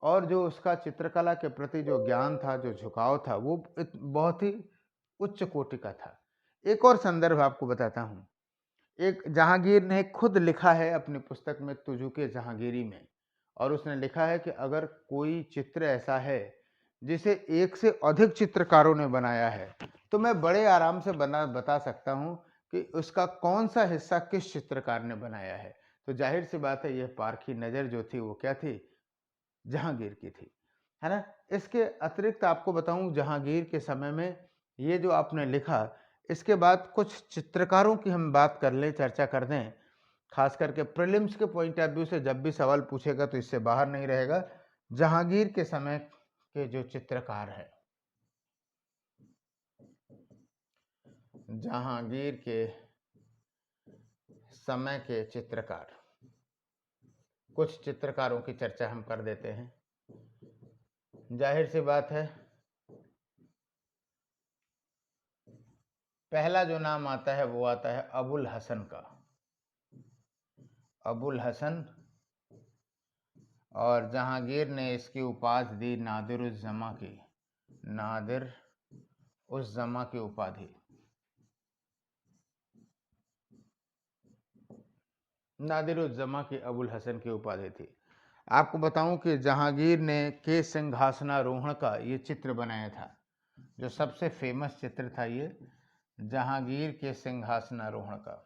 और जो उसका चित्रकला के प्रति जो ज्ञान था, जो झुकाव था, वो बहुत ही उच्च कोटि का था। एक और संदर्भ आपको बताता हूँ। एक जहांगीर ने खुद लिखा है अपनी पुस्तक में तुजुके जहांगीरी में, और उसने लिखा है कि अगर कोई चित्र ऐसा है जिसे एक से अधिक चित्रकारों ने बनाया है, तो मैं बड़े आराम से बता सकता हूं कि उसका कौन सा हिस्सा किस चित्रकार ने बनाया है। तो जाहिर सी बात है, यह पारखी नज़र जो थी वो क्या थी, जहांगीर की थी, है ना। इसके अतिरिक्त आपको बताऊं, जहांगीर के समय में ये जो आपने लिखा, इसके बाद कुछ चित्रकारों की हम बात कर लें, चर्चा कर दें, खास करके प्रीलिम्स के पॉइंट ऑफ व्यू से जब भी सवाल पूछेगा तो इससे बाहर नहीं रहेगा। जहांगीर के समय के जो चित्रकार हैं, जहांगीर के समय के चित्रकार, कुछ चित्रकारों की चर्चा हम कर देते हैं। जाहिर सी बात है, पहला जो नाम आता है वो आता है अबुल हसन का, अबुल हसन। और जहांगीर ने इसकी उपाधि दी नादिर उस जमा की, नादिर उस जमा की उपाधि। नादिर उस जमा की अबुल हसन की उपाधि थी। आपको बताऊं कि जहांगीर ने के सिंहासनारोहण का ये चित्र बनाया था, जो सबसे फेमस चित्र था ये जहांगीर के सिंहासनारोहण का।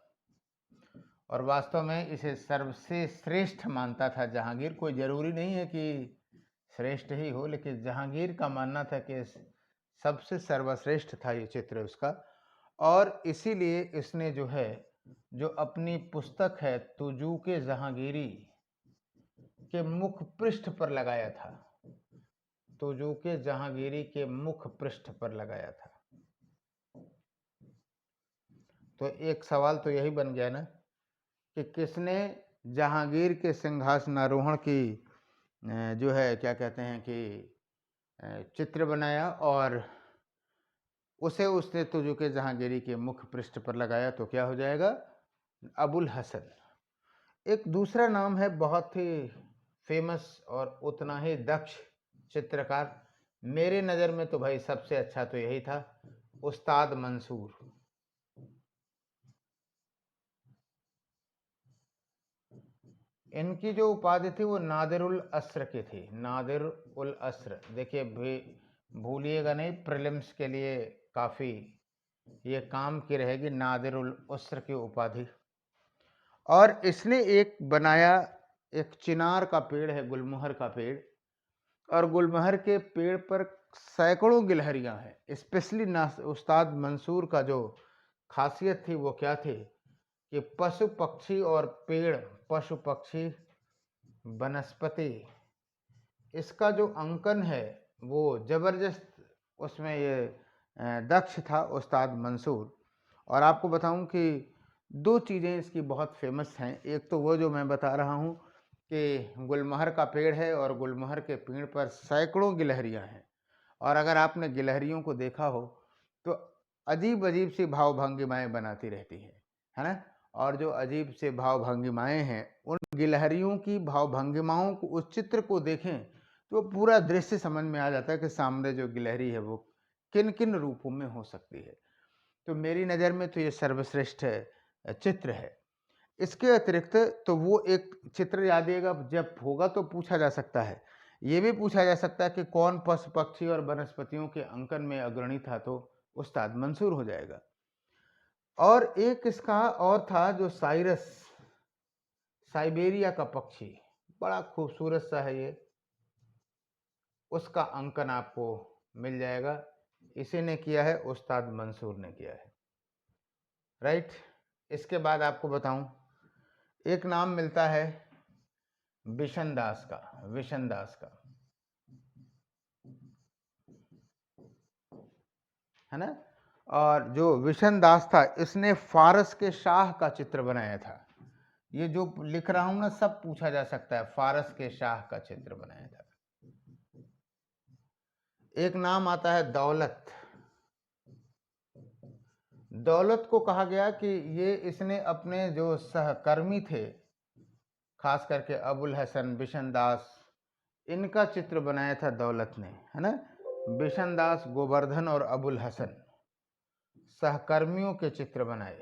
और वास्तव में इसे सबसे श्रेष्ठ मानता था जहांगीर। कोई ज़रूरी नहीं है कि श्रेष्ठ ही हो, लेकिन जहांगीर का मानना था कि सबसे सर्वश्रेष्ठ था ये चित्र उसका। और इसीलिए इसने जो है, जो अपनी पुस्तक है तुजुके जहांगीरी के मुख पृष्ठ पर लगाया था, तुजुके जहांगीरी के मुख पृष्ठ पर लगाया था। तो एक सवाल तो यही बन गया ना कि किसने जहांगीर के सिंहासनारोहण की जो है, क्या कहते हैं कि चित्र बनाया और उसे उसने तुजुके जहांगीरी के मुख पृष्ठ पर लगाया। तो क्या हो जाएगा, अबुल हसन। एक दूसरा नाम है बहुत ही फेमस और उतना ही दक्ष चित्रकार, मेरे नज़र में तो भाई सबसे अच्छा तो यही था, उस्ताद मंसूर। इनकी जो उपाधि थी वो नादिर उल अस्र की थी, नादिर उल अस्र। देखिए भूलिएगा नहीं, प्रीलिम्स के लिए काफ़ी ये काम की रहेगी, नादिर उल अस्र की उपाधि। और इसने एक बनाया एक चिनार का पेड़ है, गुलमोहर का पेड़, और गुलमोहर के पेड़ पर सैकड़ों गिलहरियां हैं। स्पेशली उस्ताद मंसूर का जो खासियत थी वो क्या थी कि पशु पक्षी और पेड़, पशु पक्षी, वनस्पति, इसका जो अंकन है वो जबरदस्त, उसमें ये दक्ष था उस्ताद मंसूर। और आपको बताऊं कि दो चीज़ें इसकी बहुत फेमस हैं। एक तो वो जो मैं बता रहा हूँ कि गुलमोहर का पेड़ है और गुलमोहर के पेड़ पर सैकड़ों गिलहरियां हैं, और अगर आपने गिलहरियों को देखा हो तो अजीब अजीब सी भाव भंगिमाएँ बनाती रहती है ना? और जो अजीब से भाव भंगिमाएँ हैं, उन गिलहरियों की भाव भंगिमाओं को, उस चित्र को देखें तो पूरा दृश्य समझ में आ जाता है कि सामने जो गिलहरी है वो किन किन रूपों में हो सकती है। तो मेरी नज़र में तो ये सर्वश्रेष्ठ चित्र है। इसके अतिरिक्त तो वो एक चित्र यादिएगा, जब होगा तो पूछा जा सकता है, ये भी पूछा जा सकता है कि कौन पशु पक्षी और वनस्पतियों के अंकन में अग्रणी था, तो उस्ताद मंसूर हो जाएगा। और एक इसका और था जो साइरस, साइबेरिया का पक्षी, बड़ा खूबसूरत सा है ये, उसका अंकन आपको मिल जाएगा। इसी ने किया है, उस्ताद मंसूर ने किया है, राइट। इसके बाद आपको बताऊं, एक नाम मिलता है बिशन दास का, विशन दास का, है ना? और जो विशन दास था, इसने फारस के शाह का चित्र बनाया था। ये जो लिख रहा हूं ना, सब पूछा जा सकता है। फारस के शाह का चित्र बनाया था। एक नाम आता है दौलत। दौलत को कहा गया कि ये, इसने अपने जो सहकर्मी थे, खास करके अबुल हसन, बिशन दास, इनका चित्र बनाया था दौलत ने, है ना? बिशन दास, गोवर्धन और अबुल हसन, सहकर्मियों के चित्र बनाए,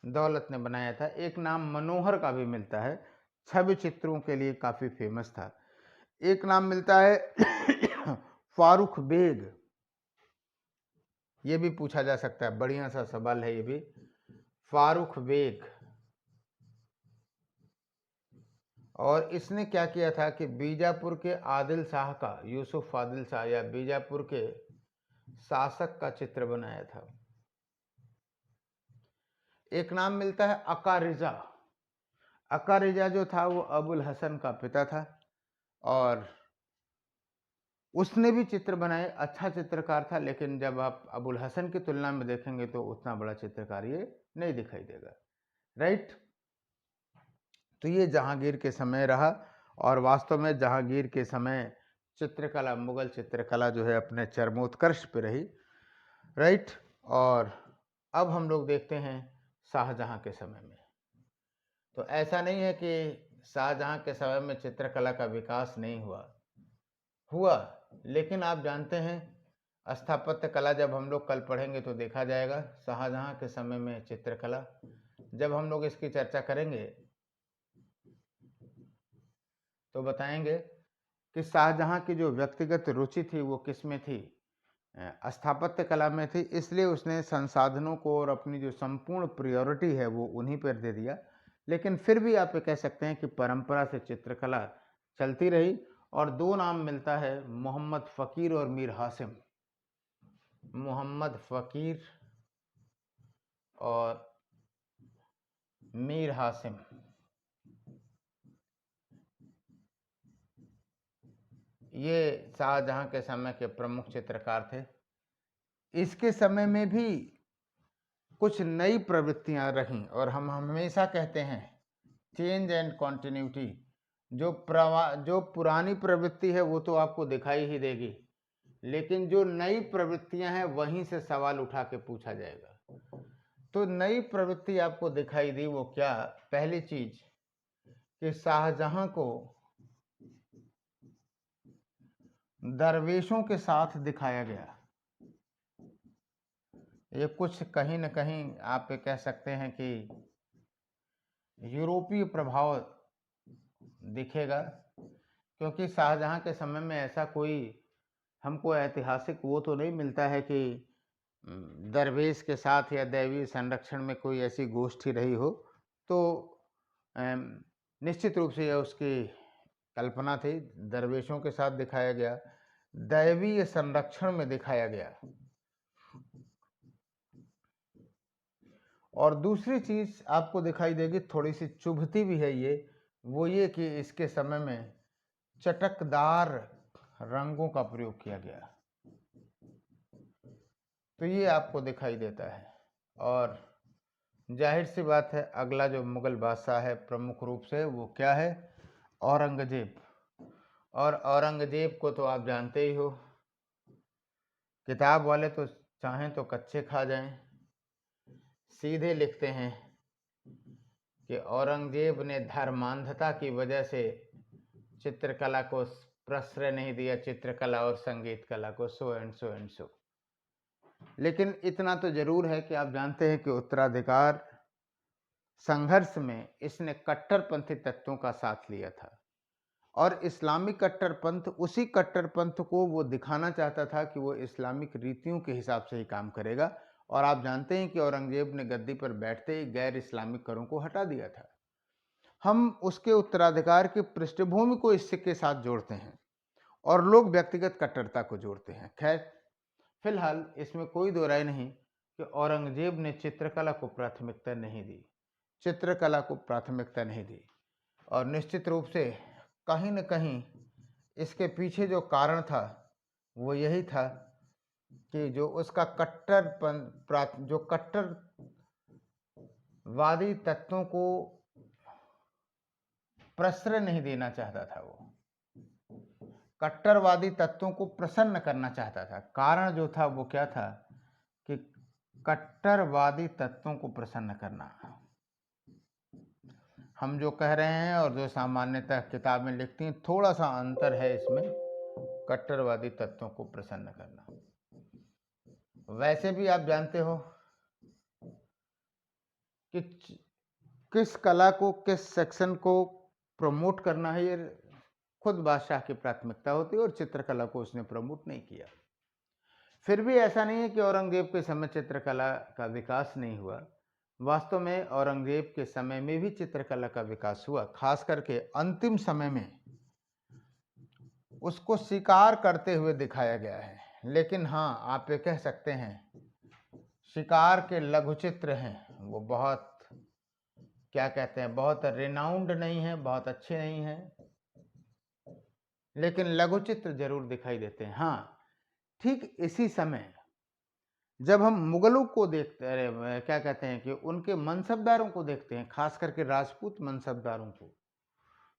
दौलत ने बनाया था। एक नाम मनोहर का भी मिलता है, छवि चित्रों के लिए काफी फेमस था। एक नाम मिलता है फारूक बेग, ये भी पूछा जा सकता है, बढ़िया सा सवाल है ये भी। फारूक बेग, और इसने क्या किया था कि बीजापुर के आदिल शाह का, यूसुफ आदिल शाह या बीजापुर के शासक का चित्र बनाया था। एक नाम मिलता है अका रिजा। अका रिजा जो था वो अबुल हसन का पिता था, और उसने भी चित्र बनाए, अच्छा चित्रकार था, लेकिन जब आप अबुल हसन की तुलना में देखेंगे तो उतना बड़ा चित्रकार ये नहीं दिखाई देगा, राइट। तो ये जहांगीर के समय रहा, और वास्तव में जहांगीर के समय चित्रकला, मुगल चित्रकला जो है अपने चरमोत्कर्ष पे रही, राइट। और अब हम लोग देखते हैं शाहजहां के समय में। तो ऐसा नहीं है कि शाहजहां के समय में चित्रकला का विकास नहीं हुआ, हुआ, लेकिन आप जानते हैं स्थापत्य कला जब हम लोग कल पढ़ेंगे तो देखा जाएगा शाहजहां के समय में चित्रकला, जब हम लोग इसकी चर्चा करेंगे तो बताएंगे कि शाहजहां की जो व्यक्तिगत रुचि थी वो किस में थी, स्थापत्य कला में थी, इसलिए उसने संसाधनों को और अपनी जो संपूर्ण प्रायोरिटी है वो उन्हीं पर दे दिया। लेकिन फिर भी आप ये कह सकते हैं कि परंपरा से चित्रकला चलती रही। और दो नाम मिलता है, मोहम्मद फ़कीर और मीर हासिम। मोहम्मद फ़कीर और मीर हासिम, ये शाहजहां के समय के प्रमुख चित्रकार थे। इसके समय में भी कुछ नई प्रवृत्तियां रहीं, और हम हमेशा कहते हैं चेंज एंड कॉन्टिन्यूटी। जो पुरानी प्रवृत्ति है वो तो आपको दिखाई ही देगी, लेकिन जो नई प्रवृत्तियां हैं वहीं से सवाल उठा के पूछा जाएगा। तो नई प्रवृत्ति आपको दिखाई दी, वो क्या? पहली चीज कि शाहजहां को दरवेशों के साथ दिखाया गया। ये कुछ कहीं न कहीं आप ये कह सकते हैं कि यूरोपीय प्रभाव दिखेगा, क्योंकि शाहजहां के समय में ऐसा कोई हमको ऐतिहासिक वो तो नहीं मिलता है कि दरवेश के साथ या दैवीय संरक्षण में कोई ऐसी गोष्ठी रही हो तो निश्चित रूप से यह उसकी कल्पना थी, दरवेशों के साथ दिखाया गया, दैवीय संरक्षण में दिखाया गया। और दूसरी चीज आपको दिखाई देगी, थोड़ी सी चुभती भी है ये, वो ये कि इसके समय में चटकदार रंगों का प्रयोग किया गया, तो ये आपको दिखाई देता है। और जाहिर सी बात है, अगला जो मुगल बादशाह है प्रमुख रूप से, वो क्या है? औरंगजेब। और औरंगजेब को तो आप जानते ही हो, किताब वाले तो चाहें तो कच्चे खा जाएं, सीधे लिखते हैं कि औरंगजेब ने धर्मांधता की वजह से चित्रकला को प्रश्रय नहीं दिया, चित्रकला और संगीत कला को, so and so and so. लेकिन इतना तो जरूर है कि आप जानते हैं कि उत्तराधिकार संघर्ष में इसने कट्टरपंथी तत्वों का साथ लिया था, और इस्लामिक कट्टरपंथ, उसी कट्टरपंथ को वो दिखाना चाहता था कि वो इस्लामिक रीतियों के हिसाब से ही काम करेगा। और आप जानते हैं कि औरंगजेब ने गद्दी पर बैठते ही गैर इस्लामिक करों को हटा दिया था। हम उसके उत्तराधिकार की पृष्ठभूमि को इसके साथ जोड़ते हैं और लोग व्यक्तिगत कट्टरता को जोड़ते हैं। खैर, फिलहाल इसमें कोई दो राय नहीं कि औरंगजेब ने चित्रकला को प्राथमिकता नहीं दी, चित्रकला को प्राथमिकता नहीं दी। और निश्चित रूप से कहीं न कहीं इसके पीछे जो कारण था वो यही था कि जो उसका जो कट्टरवादी तत्वों को प्रश्रय नहीं देना चाहता था, वो कट्टरवादी तत्वों को प्रसन्न करना चाहता था। कारण जो था वो क्या था कि कट्टरवादी तत्वों को प्रसन्न करना। हम जो कह रहे हैं और जो सामान्यतः किताबें लिखती हैं, थोड़ा सा अंतर है इसमें, कट्टरवादी तत्वों को प्रसन्न करना। वैसे भी आप जानते हो कि किस कला को, किस सेक्शन को प्रमोट करना है, ये खुद बादशाह की प्राथमिकता होती है, और चित्रकला को उसने प्रमोट नहीं किया। फिर भी ऐसा नहीं है कि औरंगजेब के समय चित्रकला का विकास नहीं हुआ। वास्तव में औरंगजेब के समय में भी चित्रकला का विकास हुआ, खास करके अंतिम समय में उसको स्वीकार करते हुए दिखाया गया है। लेकिन हाँ, आप ये कह सकते हैं शिकार के लघु चित्र हैं, वो बहुत, क्या कहते हैं, बहुत रिनाउंड नहीं है, बहुत अच्छे नहीं हैं, लेकिन लघु चित्र जरूर दिखाई देते हैं। हाँ, ठीक इसी समय जब हम मुगलों को देखते हैं, क्या कहते हैं कि उनके मनसबदारों को देखते हैं, खास करके राजपूत मनसबदारों को,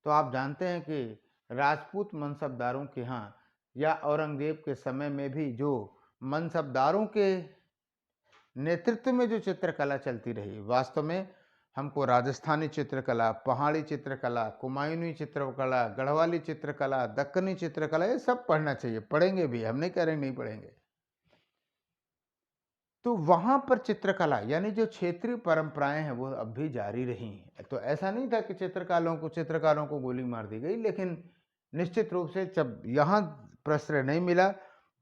तो आप जानते हैं कि राजपूत मनसबदारों के यहाँ या औरंगजेब के समय में भी जो मनसबदारों के नेतृत्व में जो चित्रकला चलती रही, वास्तव में हमको राजस्थानी चित्रकला, पहाड़ी चित्रकला, कुमायूनी चित्रकला, गढ़वाली चित्रकला, दक्कनी चित्रकला, ये सब पढ़ना चाहिए, पढ़ेंगे भी, हम नहीं कह रहे नहीं पढ़ेंगे। तो वहां पर चित्रकला यानी जो क्षेत्रीय परंपराएं हैं वो अब भी जारी रही। तो ऐसा नहीं था कि चित्रकारों को गोली मार दी गई, लेकिन निश्चित रूप से जब यहाँ प्रश्रय नहीं मिला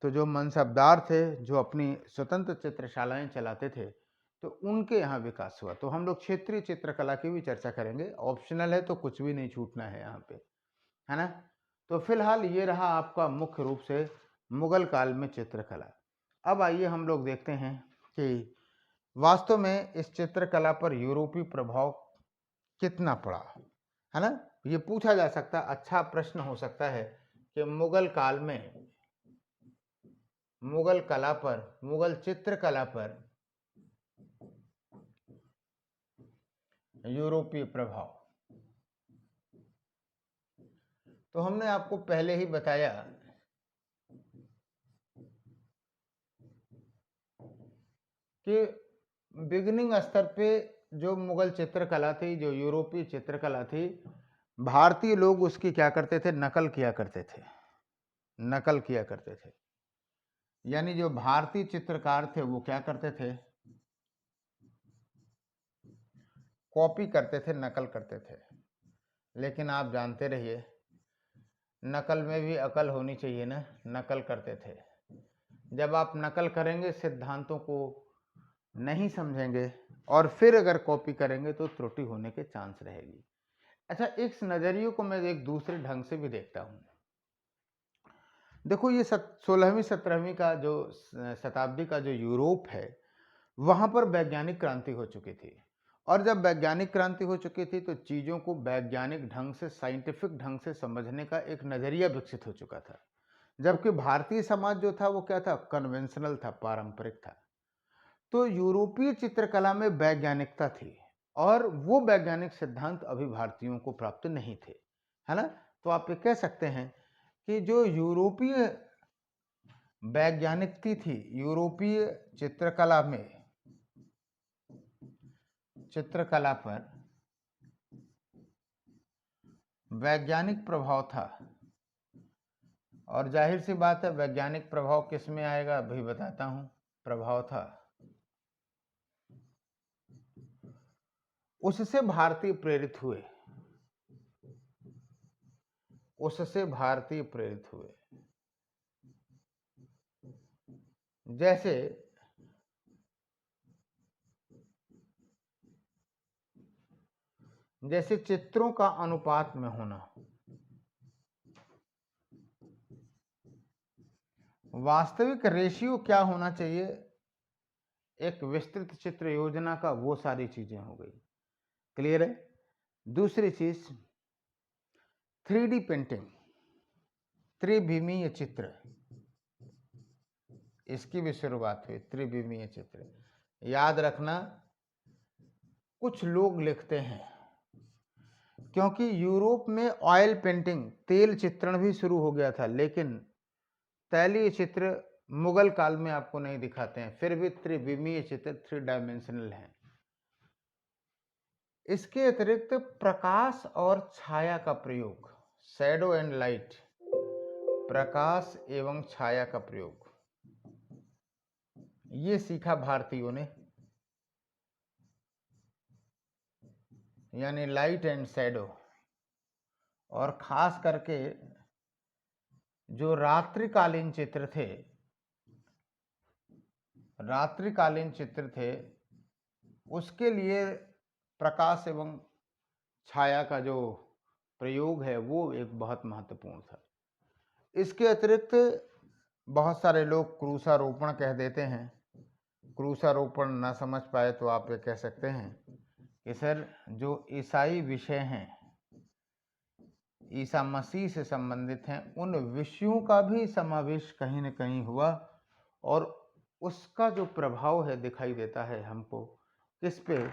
तो जो मनसबदार थे, जो अपनी स्वतंत्र चित्रशालाएं चलाते थे, तो उनके यहाँ विकास हुआ। तो हम लोग क्षेत्रीय चित्रकला की भी चर्चा करेंगे, ऑप्शनल है तो कुछ भी नहीं छूटना है यहाँ पे, है ना। तो फिलहाल ये रहा आपका मुख्य रूप से मुगल काल में चित्रकला। अब आइए हम लोग देखते हैं कि वास्तव में इस चित्रकला पर यूरोपीय प्रभाव कितना पड़ा, है ना। ये पूछा जा सकता, अच्छा प्रश्न हो सकता है कि मुगल काल में मुगल कला पर, मुगल चित्रकला पर यूरोपीय प्रभाव। तो हमने आपको पहले ही बताया कि बिगिनिंग स्तर पे जो मुगल चित्रकला थी, जो यूरोपीय चित्रकला थी, भारतीय लोग उसकी क्या करते थे, नकल किया करते थे, नकल किया करते थे। यानी जो भारतीय चित्रकार थे वो क्या करते थे, कॉपी करते थे, नकल करते थे। लेकिन आप जानते रहिए, नकल में भी अकल होनी चाहिए ना, नकल करते थे। जब आप नकल करेंगे, सिद्धांतों को नहीं समझेंगे और फिर अगर कॉपी करेंगे तो त्रुटि होने के चांस रहेगी। अच्छा, इस नज़रिए को मैं एक दूसरे ढंग से भी देखता हूँ। देखो, ये 16वीं 17वीं का जो शताब्दी का जो यूरोप है, वहाँ पर वैज्ञानिक क्रांति हो चुकी थी। और जब वैज्ञानिक क्रांति हो चुकी थी तो चीज़ों को वैज्ञानिक ढंग से, साइंटिफिक ढंग से समझने का एक नज़रिया विकसित हो चुका था। जबकि भारतीय समाज जो था वो क्या था, कन्वेंशनल था, पारंपरिक था। तो यूरोपीय चित्रकला में वैज्ञानिकता थी और वो वैज्ञानिक सिद्धांत अभी भारतीयों को प्राप्त नहीं थे, है ना। तो आप ये कह सकते हैं कि जो यूरोपीय वैज्ञानिकता थी, यूरोपीय चित्रकला पर वैज्ञानिक प्रभाव था। और जाहिर सी बात है, वैज्ञानिक प्रभाव किस में आएगा, अभी बताता हूं। प्रभाव था, उससे भारतीय प्रेरित हुए, उससे भारतीय प्रेरित हुए। जैसे जैसे चित्रों का अनुपात में होना, वास्तविक रेशियो क्या होना चाहिए एक विस्तृत चित्र योजना का, वो सारी चीजें हो गई। क्लियर है। दूसरी चीज, 3D पेंटिंग, त्रिविमीय चित्र, इसकी भी शुरुआत हुई। त्रिविमीय चित्र, याद रखना, कुछ लोग लिखते हैं क्योंकि यूरोप में ऑयल पेंटिंग, तेल चित्रण भी शुरू हो गया था, लेकिन तैलीय चित्र मुगल काल में आपको नहीं दिखाते हैं, फिर भी त्रिविमीय चित्र, 3 डायमेंशनल हैं। इसके अतिरिक्त प्रकाश और छाया का प्रयोग, शैडो एंड लाइट, प्रकाश एवं छाया का प्रयोग, ये सीखा भारतीयों ने, यानी लाइट एंड शैडो। और खास करके जो रात्रिकालीन चित्र थे, रात्रिकालीन चित्र थे, उसके लिए प्रकाश एवं छाया का जो प्रयोग है वो एक बहुत महत्वपूर्ण था। इसके अतिरिक्त बहुत सारे लोग क्रूसारोपण कह देते हैं। क्रूसारोपण ना समझ पाए तो आप ये कह सकते हैं कि सर, जो ईसाई विषय हैं, ईसा मसीह से संबंधित हैं, उन विषयों का भी समावेश कहीं न कहीं हुआ और उसका जो प्रभाव है दिखाई देता है हमको, किस पे,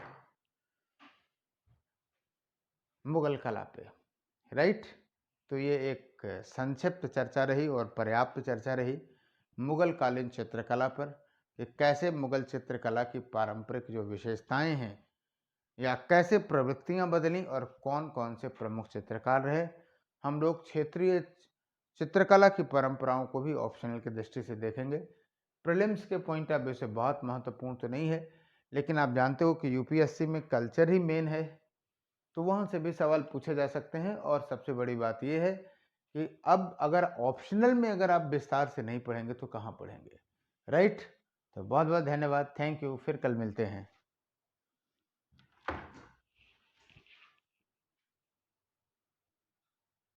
मुगल कला पे, राइट। तो ये एक संक्षिप्त चर्चा रही और पर्याप्त चर्चा रही मुगल कालीन चित्रकला पर, कि कैसे मुगल चित्रकला की पारंपरिक जो विशेषताएं हैं या कैसे प्रवृत्तियां बदली और कौन कौन से प्रमुख चित्रकार रहे। हम लोग क्षेत्रीय चित्रकला की परंपराओं को भी ऑप्शनल की दृष्टि से देखेंगे। प्रीलिम्स के पॉइंट ऑफ व्यू से बहुत महत्वपूर्ण तो नहीं है, लेकिन आप जानते हो कि यूपीएससी में कल्चर ही मेन है, तो वहाँ से भी सवाल पूछे जा सकते हैं। और सबसे बड़ी बात यह है कि अब अगर ऑप्शनल में अगर आप विस्तार से नहीं पढ़ेंगे तो कहाँ पढ़ेंगे, राइट। तो बहुत बहुत धन्यवाद, थैंक यू, फिर कल मिलते हैं।